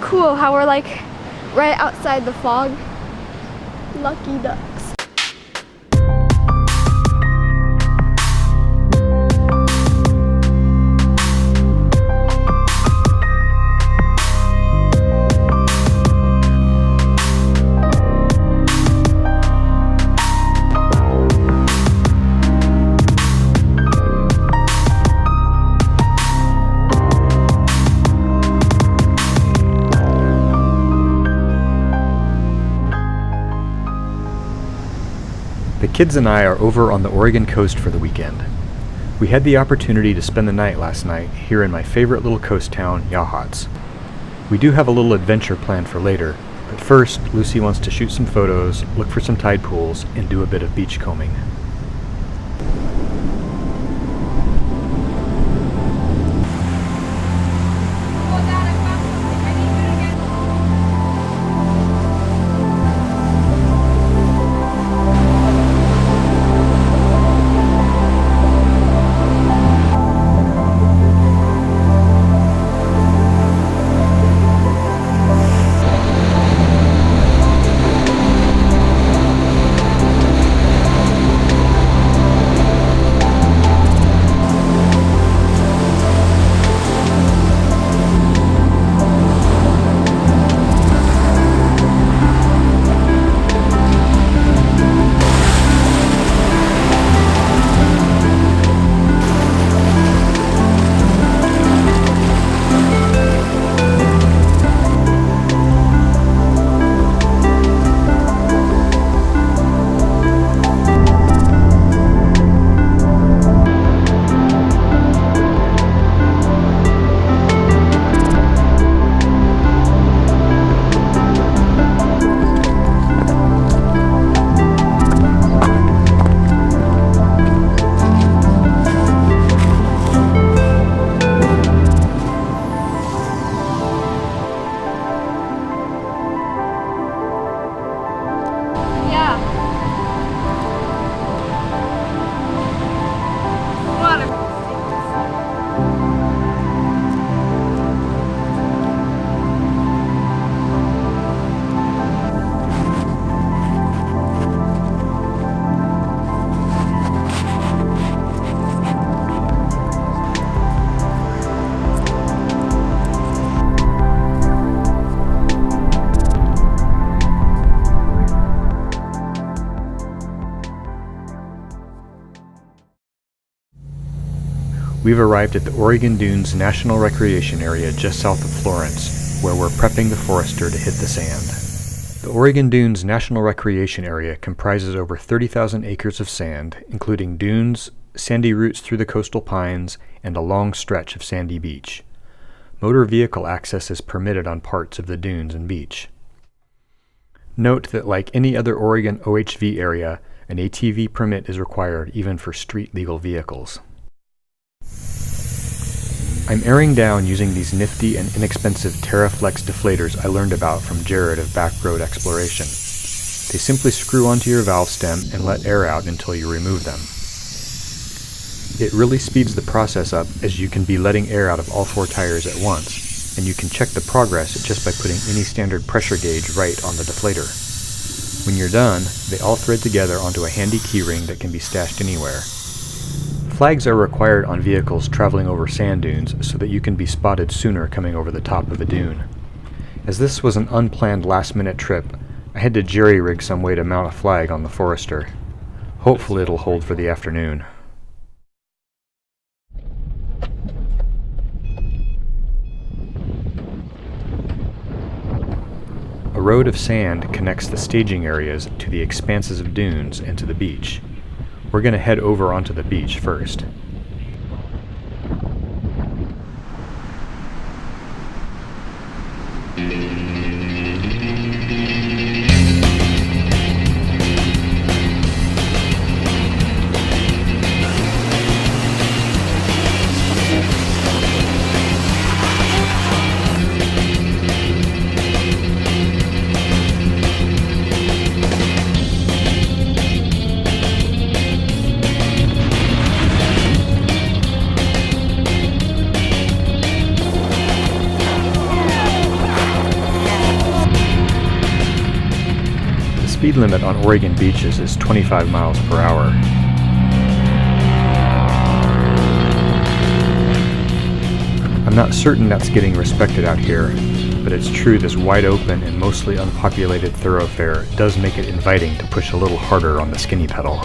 cool how we're like right outside the fog. Lucky ducks. The kids and I are over on the Oregon coast for the weekend. We had the opportunity to spend the night last night here in my favorite little coast town, Yachats. We do have a little adventure planned for later, but first Lucy wants to shoot some photos, look for some tide pools, and do a bit of beach combing. We've arrived at the Oregon Dunes National Recreation Area just south of Florence, where we're prepping the Forester to hit the sand. The Oregon Dunes National Recreation Area comprises over 30,000 acres of sand, including dunes, sandy routes through the coastal pines, and a long stretch of sandy beach. Motor vehicle access is permitted on parts of the dunes and beach. Note that like any other Oregon OHV area, an ATV permit is required even for street-legal vehicles. I'm airing down using these nifty and inexpensive Teraflex deflators I learned about from Jared of Backroad Exploration. They simply screw onto your valve stem and let air out until you remove them. It really speeds the process up, as you can be letting air out of all four tires at once, and you can check the progress just by putting any standard pressure gauge right on the deflator. When you're done, they all thread together onto a handy keyring that can be stashed anywhere. Flags are required on vehicles traveling over sand dunes so that you can be spotted sooner coming over the top of a dune. As this was an unplanned last-minute trip, I had to jerry-rig some way to mount a flag on the Forester. Hopefully it'll hold for the afternoon. A road of sand connects the staging areas to the expanses of dunes and to the beach. We're going to head over onto the beach first. speed limit on Oregon beaches is 25 miles per hour. I'm not certain that's getting respected out here, but it's true this wide open and mostly unpopulated thoroughfare does make it inviting to push a little harder on the skinny pedal.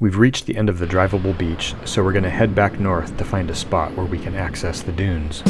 We've reached the end of the drivable beach, so we're going to head back north to find a spot where we can access the dunes.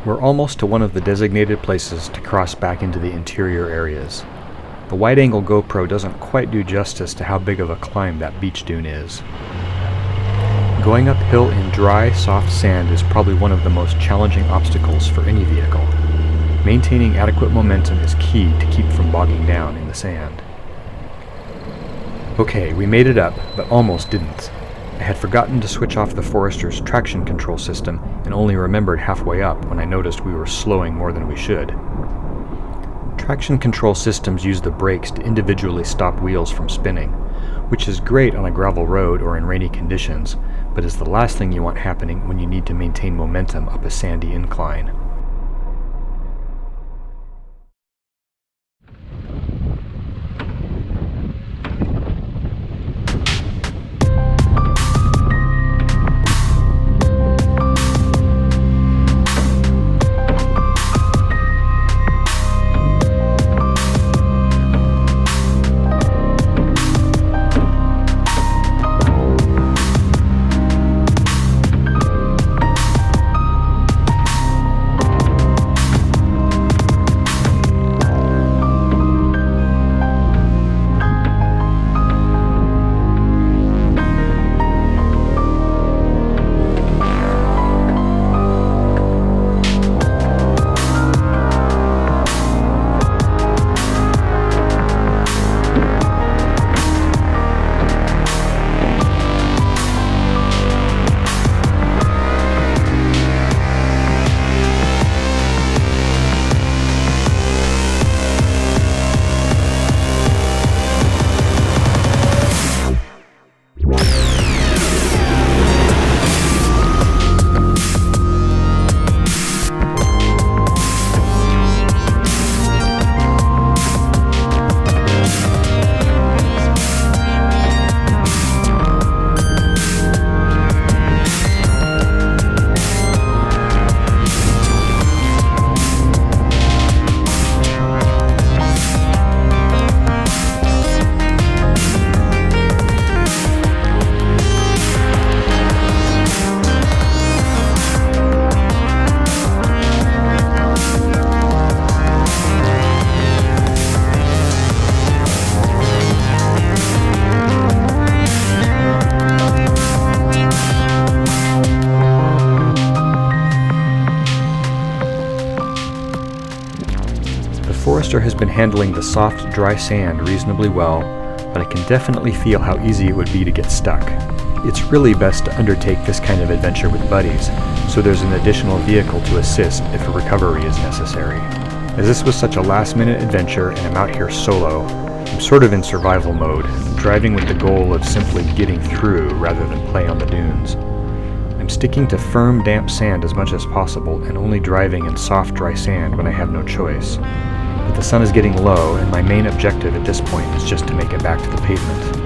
We're almost to one of the designated places to cross back into the interior areas. The wide-angle GoPro doesn't quite do justice to how big of a climb that beach dune is. Going uphill in dry, soft sand is probably one of the most challenging obstacles for any vehicle. Maintaining adequate momentum is key to keep from bogging down in the sand. Okay, we made it up, but almost didn't. I had forgotten to switch off the Forester's traction control system and only remembered halfway up when I noticed we were slowing more than we should. Traction control systems use the brakes to individually stop wheels from spinning, which is great on a gravel road or in rainy conditions, but is the last thing you want happening when you need to maintain momentum up a sandy incline. Forester has been handling the soft, dry sand reasonably well, but I can definitely feel how easy it would be to get stuck. It's really best to undertake this kind of adventure with buddies, so there's an additional vehicle to assist if a recovery is necessary. As this was such a last-minute adventure and I'm out here solo, I'm sort of in survival mode, driving with the goal of simply getting through rather than play on the dunes. I'm sticking to firm, damp sand as much as possible and only driving in soft, dry sand when I have no choice. But the sun is getting low, and my main objective at this point is just to make it back to the pavement.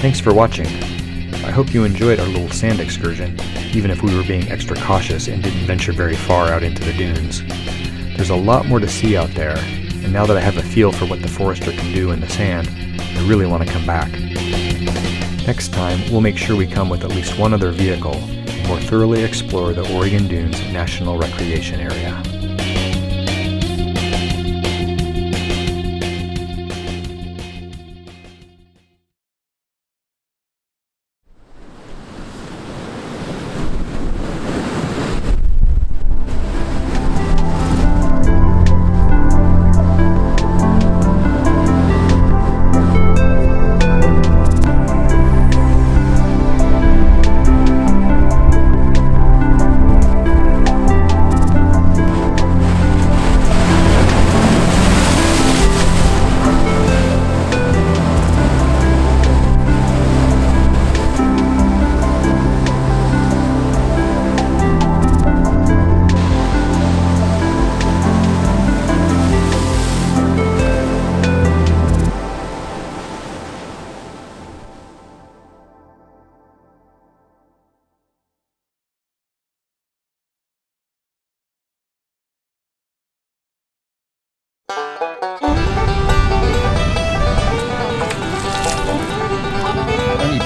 Thanks for watching. I hope you enjoyed our little sand excursion, even if we were being extra cautious and didn't venture very far out into the dunes. There's a lot more to see out there, and now that I have a feel for what the Forester can do in the sand, I really want to come back. Next time, we'll make sure we come with at least one other vehicle and more thoroughly explore the Oregon Dunes National Recreation Area.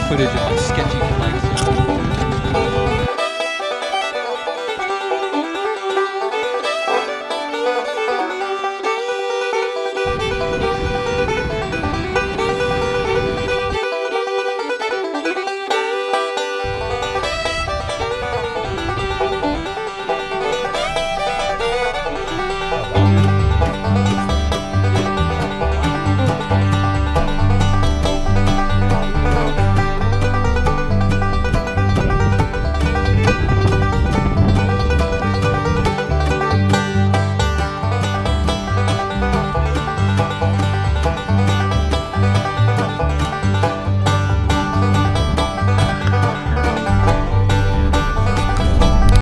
Footage of my sketchy